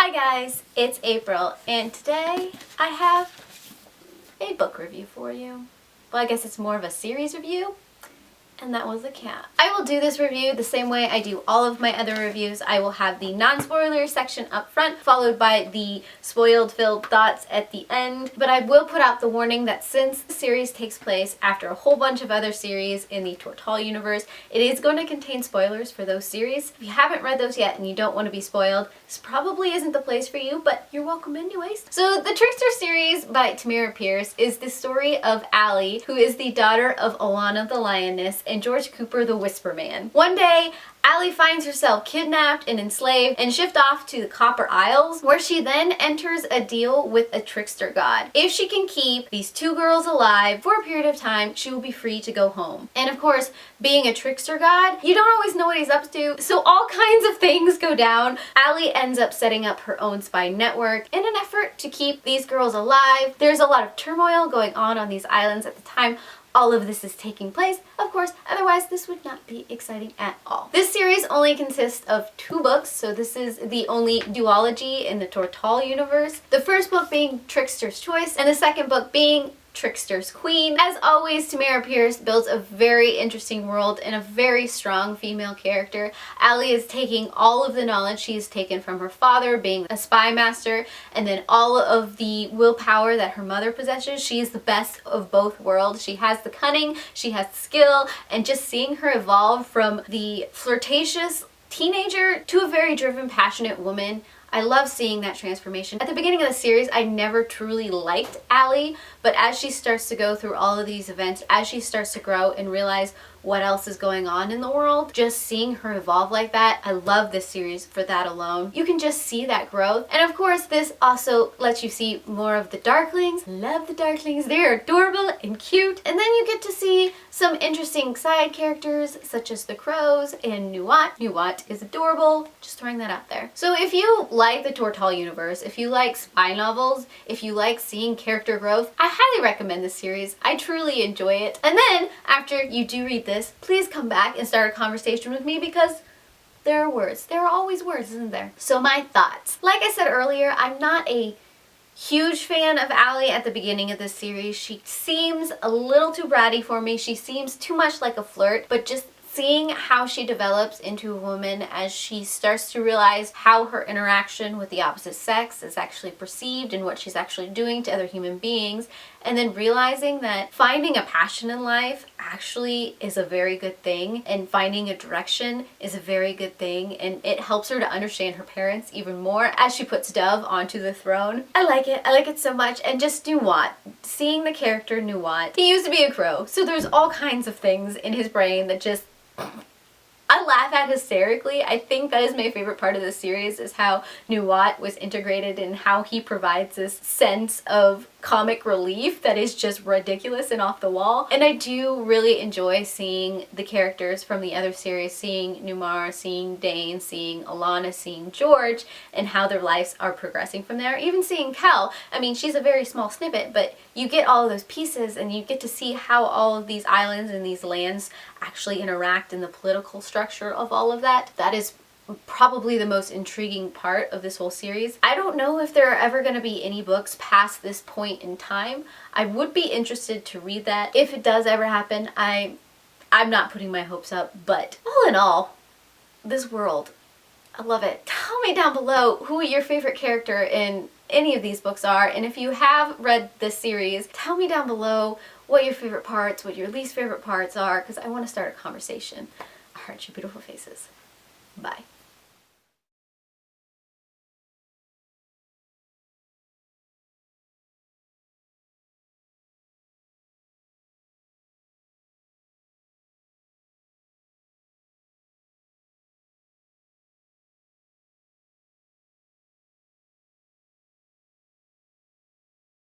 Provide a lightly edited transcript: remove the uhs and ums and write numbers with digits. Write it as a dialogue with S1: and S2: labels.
S1: Hi guys, it's April, and today I have a book review for you. Well, I guess it's more of a series review, and that was a cat. I will do this review the same way I do all of my other reviews. I will have the non-spoiler section up front, followed by the spoiled-filled thoughts at the end. But I will put out the warning that since the series takes place after a whole bunch of other series in the Tortall universe, it is going to contain spoilers for those series. If you haven't read those yet and you don't want to be spoiled, this probably isn't the place for you, but you're welcome anyways. So the Trickster series by Tamora Pierce is the story of Allie, who is the daughter of Alana the Lioness and George Cooper the Whisper Man. One day, Allie finds herself kidnapped and enslaved and shipped off to the Copper Isles, where she then enters a deal with a trickster god. If she can keep these two girls alive for a period of time, she will be free to go home. And of course, being a trickster god, you don't always know what he's up to, so all kinds of things go down. Allie ends up setting up her own spy network in an effort to keep these girls alive. There's a lot of turmoil going on these islands at the time all of this is taking place, of course, otherwise this would not be exciting at all. This series only consists of 2 books, so this is the only duology in the Tortall universe. The first book being Trickster's Choice, and the second book being Trickster's Queen. As always, Tamora Pierce builds a very interesting world and a very strong female character. Allie is taking all of the knowledge she's taken from her father, being a spy master, and then all of the willpower that her mother possesses. She is the best of both worlds. She has the cunning, she has the skill, and just seeing her evolve from the flirtatious teenager to a very driven, passionate woman, I love seeing that transformation. At the beginning of the series, I never truly liked Allie, but as she starts to go through all of these events, as she starts to grow and realize what else is going on in the world, just seeing her evolve like that, I love this series for that alone. You can just see that growth. And of course, this also lets you see more of the Darklings. Love the Darklings. They're adorable and cute. And then you get to see some interesting side characters such as the Crows and Nuat. Nuat is adorable. Just throwing that out there. So if you like the Tortall universe, if you like spy novels, if you like seeing character growth, I highly recommend this series. I truly enjoy it. And then after you do read this, please come back and start a conversation with me, because there are words. There are always words, isn't there? So my thoughts. Like I said earlier, I'm not a huge fan of Allie at the beginning of this series. She seems a little too bratty for me. She seems too much like a flirt, but just seeing how she develops into a woman as she starts to realize how her interaction with the opposite sex is actually perceived and what she's actually doing to other human beings, and then realizing that finding a passion in life actually is a very good thing, and finding a direction is a very good thing, and it helps her to understand her parents even more as she puts Dove onto the throne. I like it so much. And just Nuat, seeing the character Nuat, he used to be a crow, so there's all kinds of things in his brain that just I laugh at hysterically. I think that is my favorite part of this series, is how Nuat was integrated and how he provides this sense of comic relief that is just ridiculous and off the wall. And I do really enjoy seeing the characters from the other series, seeing Numar, seeing Dane, seeing Alana, seeing George, and how their lives are progressing from there. Even seeing Kel. I mean, she's a very small snippet, but you get all of those pieces and you get to see how all of these islands and these lands actually interact in the political structure of all of that. That is probably the most intriguing part of this whole series. I don't know if there are ever going to be any books past this point in time. I would be interested to read that. If it does ever happen, I'm not putting my hopes up, but all in all, this world, I love it. Tell me down below who your favorite character in any of these books are, and if you have read this series, tell me down below what your favorite parts, what your least favorite parts are, because I want to start a conversation. I heart your beautiful faces. Bye.